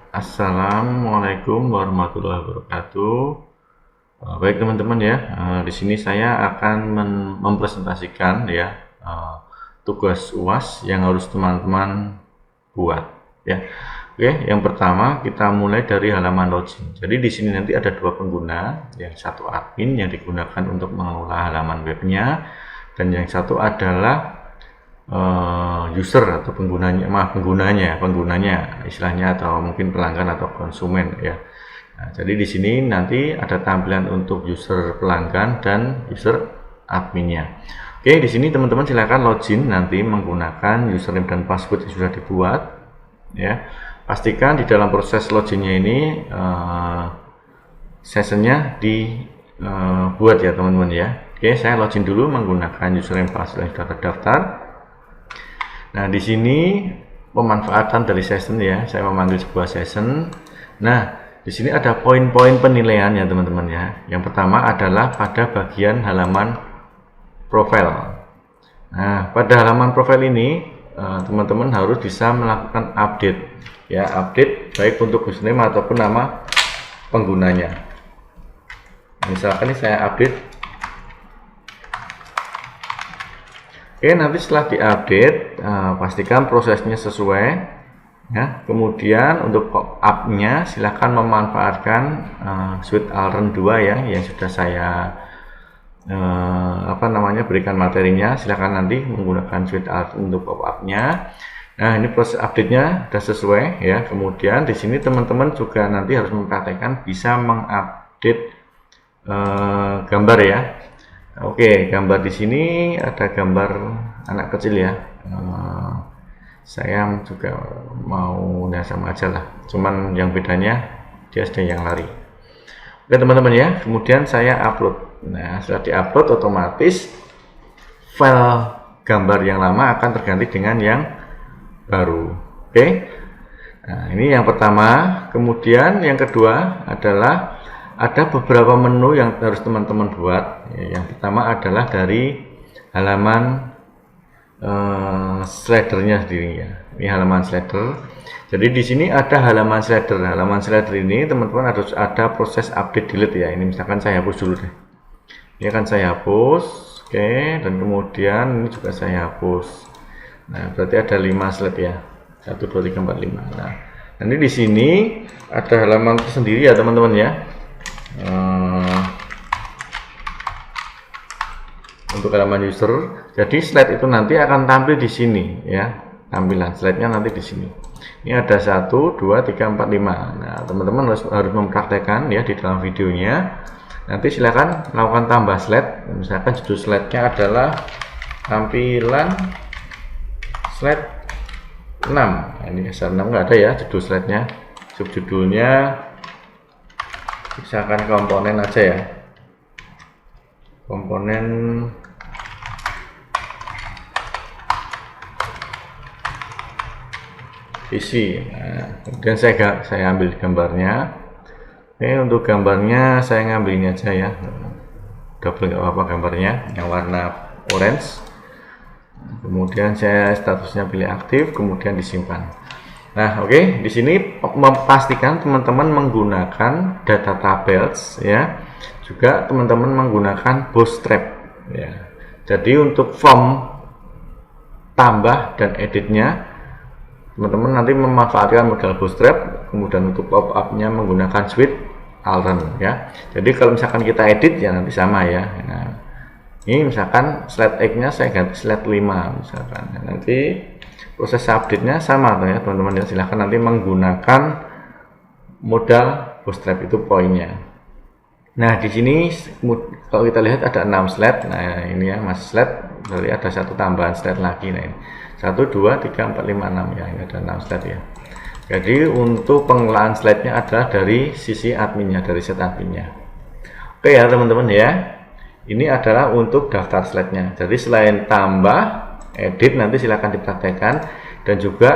Assalamualaikum warahmatullahi wabarakatuh. Baik teman-teman ya, di sini saya akan mempresentasikan ya tugas UAS yang harus teman-teman buat ya. Oke, yang pertama kita mulai dari halaman login. Jadi di sini nanti ada dua pengguna, yang satu admin yang digunakan untuk mengelola halaman webnya, dan yang satu adalah user atau penggunanya istilahnya, atau mungkin pelanggan atau konsumen ya. Nah, jadi di sini nanti ada tampilan untuk user pelanggan dan user adminnya. Oke, di sini teman-teman silakan login nanti menggunakan username dan password yang sudah dibuat ya. Pastikan di dalam proses loginnya ini sessionnya dibuat ya teman-teman ya. Oke, saya login dulu menggunakan username password yang sudah terdaftar. Nah, di sini pemanfaatan dari session ya, saya memanggil sebuah session. Nah, di sini ada poin-poin penilaian ya teman-teman ya. Yang pertama adalah pada bagian halaman profil. Nah, pada halaman profil ini teman-teman harus bisa melakukan update ya, update baik untuk username ataupun nama penggunanya. Misalkan ini saya update. Oke, nanti setelah diupdate pastikan prosesnya sesuai ya. Kemudian untuk pop-up-nya silahkan memanfaatkan suite Alren 2 ya, yang sudah saya berikan materinya. Silahkan nanti menggunakan suite Alren untuk pop-up-nya. Nah, ini proses update-nya sudah sesuai ya. Kemudian di sini teman-teman juga nanti harus mempraktekkan bisa mengupdate gambar ya. Oke, gambar di sini ada gambar anak kecil ya. Saya juga mau sama aja lah, cuman yang bedanya dia sudah yang lari. Oke teman-teman ya, kemudian saya upload. Nah, setelah diupload otomatis file gambar yang lama akan terganti dengan yang baru. Oke, nah ini yang pertama. Kemudian yang kedua adalah ada beberapa menu yang harus teman-teman buat. Yang pertama adalah dari halaman slidernya sendiri ya. Ini halaman slider. Jadi di sini ada halaman slider. Halaman slider ini teman-teman harus ada proses update delete ya. Ini misalkan saya hapus dulu deh. Ini akan saya hapus. Oke, dan kemudian ini juga saya hapus. Nah, berarti ada 5 slide ya. 1 2 3 4 5. Nah, nanti di sini ada halaman tersendiri ya teman-teman ya. Untuk halaman user, jadi slide itu nanti akan tampil di sini ya, tampilan slide-nya nanti di sini. Ini ada 1 2 3 4 5. Nah, teman-teman harus mempraktekkan ya di dalam videonya. Nanti silakan melakukan tambah slide. Misalkan judul slide-nya adalah tampilan slide 6. Nah, ini slide 6 nggak ada ya judul slide-nya. Subjudulnya misalkan komponen aja ya, komponen PC. Nah, kemudian saya ambil gambarnya. Oke, untuk gambarnya saya ngambil ini aja ya, double nggak apa-apa gambarnya yang warna orange. Kemudian saya statusnya pilih aktif, kemudian disimpan. Nah, oke, di sini memastikan teman-teman menggunakan data tables ya. Juga teman-teman menggunakan bootstrap ya. Jadi untuk form tambah dan editnya teman-teman nanti memanfaatkan modal bootstrap. Kemudian untuk pop-up-nya menggunakan suite Alren ya. Jadi kalau misalkan kita edit ya nanti sama ya. Nah, ini misalkan slide X-nya saya ganti slide 5 misalkan. Nah, nanti proses update-nya sama ya teman-teman ya. Silahkan nanti menggunakan modal bootstrap, itu poinnya. Nah, di sini kalau kita lihat ada 6 slide. Nah, ini ya masih slide, berarti ada satu tambahan slide lagi. Nah, ini 1 2 3 4 5 6 ya, ini ada 6 slide ya. Jadi untuk pengelolaan slide-nya adalah dari sisi adminnya, dari set adminnya. Oke ya teman-teman ya. Ini adalah untuk daftar slide-nya. Jadi selain tambah, edit nanti silahkan dipraktekkan, dan juga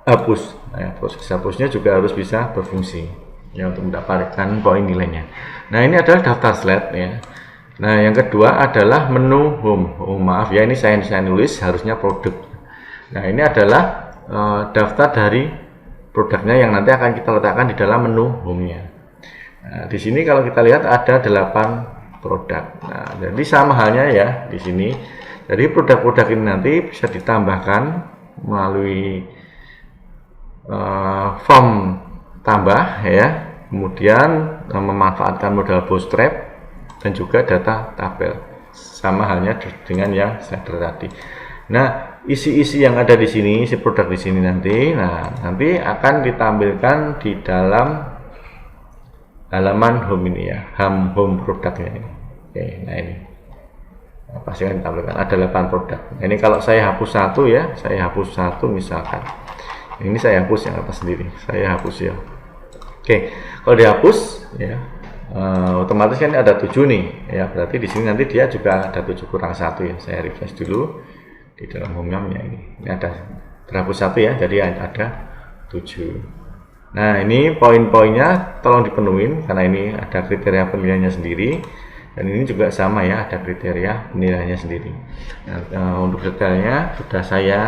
hapus. Nah, proses hapusnya juga harus bisa berfungsi ya untuk mendapatkan poin nilainya. Nah, ini adalah daftar slide ya. Nah, yang kedua adalah menu home. Oh, maaf ya, ini saya nulis harusnya produk. Nah, ini adalah daftar dari produknya yang nanti akan kita letakkan di dalam menu home-nya. Nah, di sini kalau kita lihat ada 8 produk. Nah, jadi sama halnya ya di sini. Jadi produk-produk ini nanti bisa ditambahkan melalui form tambah ya. Kemudian memanfaatkan modal bootstrap dan juga data tabel. Sama halnya dengan yang slider tadi. Nah, isi-isi yang ada di sini, isi produk di sini nanti, nanti akan ditampilkan di dalam halaman home ini ya, home produknya ini. Oke, nah ini pasti akan ditampilkan ada 8 produk. Nah, ini kalau saya hapus satu ya, saya hapus satu misalkan. Ini saya hapus yang atas sendiri, saya hapus ya. Oke, kalau dihapus ya, otomatis kan ada 7 nih ya, berarti di sini nanti dia juga ada 7 kurang 1 ya. Saya refresh dulu di dalam home-nya ini ada terhapus 1 ya, jadi ada 7. Nah, ini poin-poinnya tolong dipenuhin karena ini ada kriteria penilaiannya sendiri, dan ini juga sama ya, ada kriteria penilaiannya sendiri. Nah, untuk detailnya sudah saya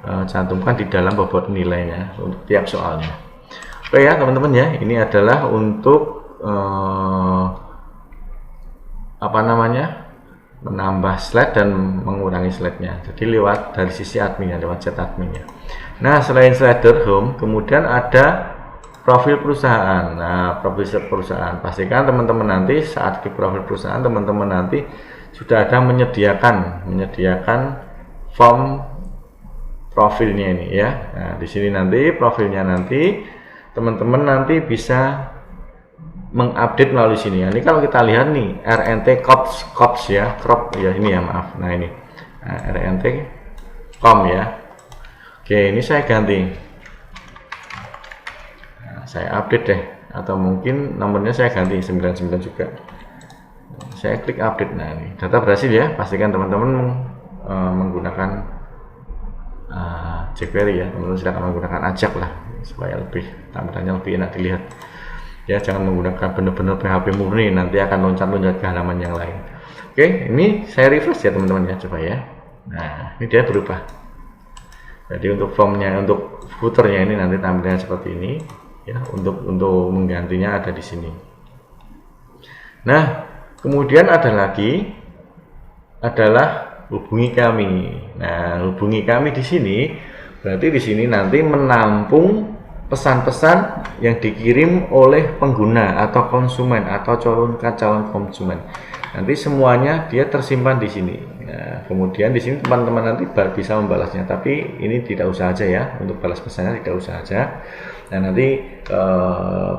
cantumkan di dalam bobot nilainya untuk tiap soalnya. Oke ya teman-teman ya, ini adalah untuk menambah slide dan mengurangi slide-nya. Jadi lewat dari sisi adminnya, lewat chat adminnya. Nah, selain slider home, kemudian ada profil perusahaan. Nah, profil perusahaan, pastikan teman-teman nanti saat di profil perusahaan teman-teman nanti sudah ada menyediakan form profilnya ini ya. Nah, di sini nanti profilnya nanti teman-teman nanti bisa mengupdate melalui sini ya. Ini kalau kita lihat nih RNT Corps ya, crop ya, ini ya, maaf. Nah, ini RNT com ya. Oke, ini saya ganti. Saya update deh, atau mungkin nomornya saya ganti 99 juga. Saya klik update. Nah, ini data berhasil ya. Pastikan teman-teman menggunakan jQuery ya. Teman-teman silakan menggunakan Ajax lah supaya lebih tampilannya lebih enak dilihat. Ya, jangan menggunakan benar-benar PHP murni, nanti akan loncat-loncat ke halaman yang lain. Oke, ini saya refresh ya teman-teman ya, coba ya. Nah, ini dia berubah. Jadi untuk formnya, untuk footernya ini nanti tampilannya seperti ini. Ya, untuk menggantinya ada di sini. Nah, kemudian ada lagi adalah hubungi kami. Nah, hubungi kami di sini berarti di sini nanti menampung pesan-pesan yang dikirim oleh pengguna atau konsumen atau calon konsumen. Nanti semuanya dia tersimpan di sini. Nah, kemudian di sini teman-teman nanti bisa membalasnya, tapi ini tidak usah aja ya, untuk balas pesannya tidak usah aja. Nah, nanti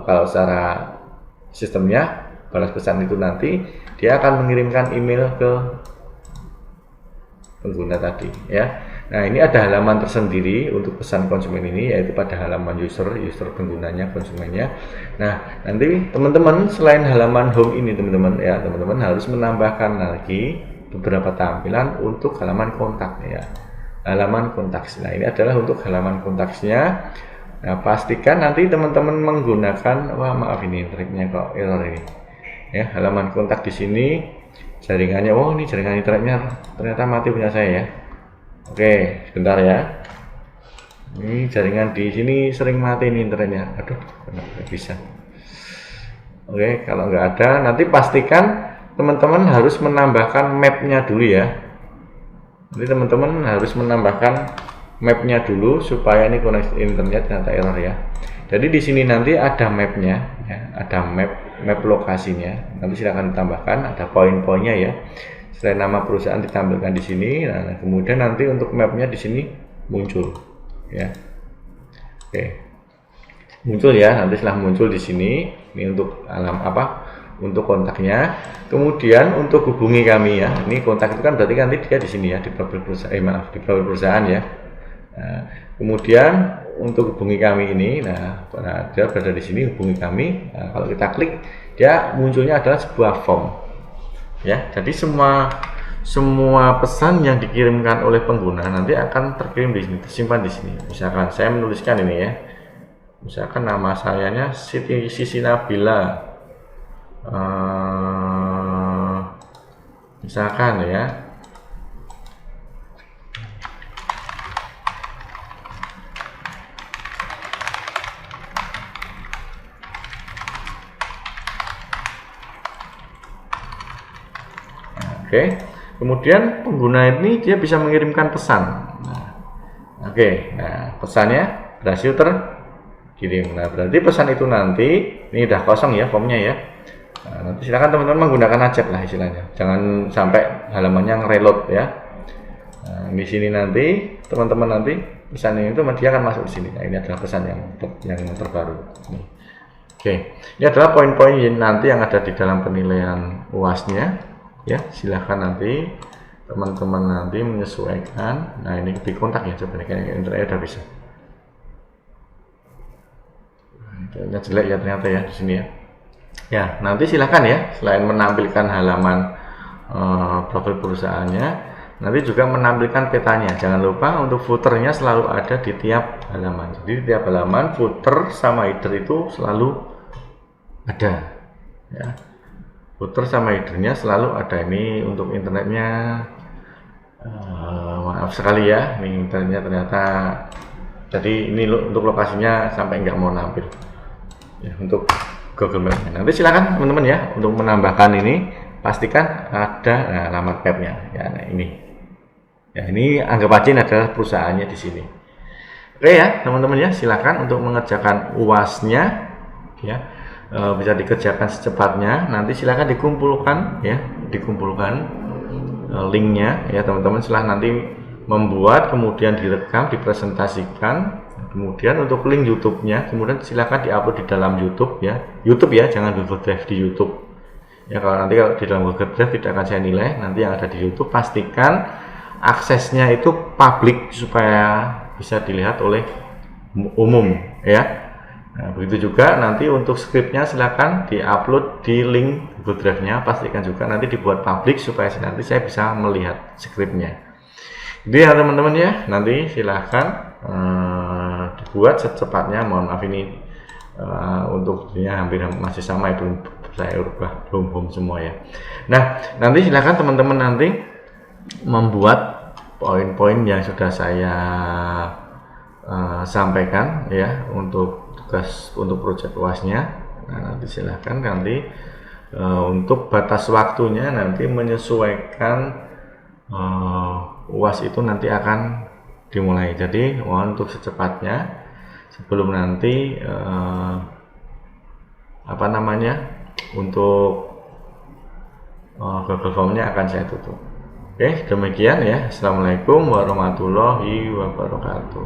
kalau secara sistemnya balas pesan itu nanti dia akan mengirimkan email ke pengguna tadi ya. Nah, ini ada halaman tersendiri untuk pesan konsumen ini, yaitu pada halaman user penggunanya, konsumennya. Nah, nanti teman-teman selain halaman home ini teman-teman ya, teman-teman harus menambahkan lagi beberapa tampilan untuk halaman kontak ya. Halaman kontak. Nah, ini adalah untuk halaman kontaknya. Nah, pastikan nanti teman-teman menggunakan, maaf ini triknya kok error ini. Ya, halaman kontak di sini jaringannya, ini jaringan internetnya ternyata mati punya saya ya. Oke, sebentar ya. Ini jaringan di sini sering mati ini internetnya. Aduh, nggak bisa. Oke, kalau nggak ada, nanti pastikan teman-teman harus menambahkan mapnya dulu ya. Jadi teman-teman harus menambahkan mapnya dulu supaya ini koneksi internet ternyata error ya. Jadi di sini nanti ada mapnya ya, ada map lokasinya. Nanti silakan ditambahkan, ada poin-poinnya ya. Selain nama perusahaan ditampilkan di sini. Nah, kemudian nanti untuk mapnya di sini muncul ya. Oke, muncul ya. Nanti setelah muncul di sini, ini untuk untuk kontaknya. Kemudian untuk hubungi kami ya. Ini kontak itu kan berarti nanti dia di sini ya, di profil perusahaan. Di profil perusahaan ya. Nah, kemudian untuk hubungi kami ini, dia berada di sini, hubungi kami. Nah, kalau kita klik, dia munculnya adalah sebuah form. Ya, jadi semua pesan yang dikirimkan oleh pengguna nanti akan terkirim di sini, tersimpan di sini. Misalkan saya menuliskan ini ya, misalkan nama sayanya Siti Nabila, misalkan ya. Oke. Kemudian pengguna ini dia bisa mengirimkan pesan. Nah, pesannya berhasil terkirim. Nah, berarti pesan itu nanti ini udah kosong ya formnya ya. Nah, nanti silakan teman-teman menggunakan ajab lah istilahnya. Jangan sampai halamannya nge-reload ya. Nah, di sini nanti teman-teman nanti pesan itu dia akan masuk di sini. Nah, ini adalah pesan yang terbaru. Nih. Oke, ini adalah poin-poin nanti yang ada di dalam penilaian UAS-nya. Ya, silahkan nanti teman-teman nanti menyesuaikan. Nah, ini di kontak ya, coba kayaknya internet udah bisa. Ini jelek ya ternyata ya di sini ya. Ya, nanti silahkan ya, selain menampilkan halaman profil perusahaannya, nanti juga menampilkan petanya. Jangan lupa untuk footernya selalu ada di tiap halaman. Jadi di tiap halaman footer sama header itu selalu ada ya. Footer sama headernya selalu ada. Ini untuk internetnya maaf sekali ya, ini internetnya ternyata jadi ini untuk lokasinya sampai nggak mau nampil ya, untuk Google Maps. Nanti silakan teman-teman ya untuk menambahkan ini, pastikan ada alamat webnya ya. Nah, ini anggap aja ini adalah perusahaannya di sini. Oke ya teman-teman ya, silakan untuk mengerjakan UAS-nya ya. Bisa dikerjakan secepatnya. Nanti silakan dikumpulkan ya, linknya ya teman-teman. Silahkan nanti membuat, kemudian direkam, dipresentasikan. Kemudian untuk link YouTube-nya, kemudian silakan diupload di dalam YouTube ya. Jangan Google Drive di YouTube. Ya, kalau di dalam Google Drive tidak akan saya nilai. Nanti yang ada di YouTube pastikan aksesnya itu publik supaya bisa dilihat oleh umum ya. Nah, begitu juga nanti untuk skripnya silakan diupload di link Google Drive-nya, pastikan juga nanti dibuat publik supaya nanti saya bisa melihat skripnya. Jadi ya teman-teman ya, nanti silahkan dibuat secepatnya. Mohon maaf ini untuk hampir masih sama, itu saya ubah belum semua ya. Nah, nanti silahkan teman-teman nanti membuat poin-poin yang sudah saya sampaikan ya untuk tugas untuk proyek UAS-nya. Nah, nanti silahkan nanti untuk batas waktunya nanti menyesuaikan UAS itu nanti akan dimulai. Jadi mohon untuk secepatnya sebelum nanti untuk Google Form-nya akan saya tutup. Oke, demikian ya. Assalamualaikum warahmatullahi wabarakatuh.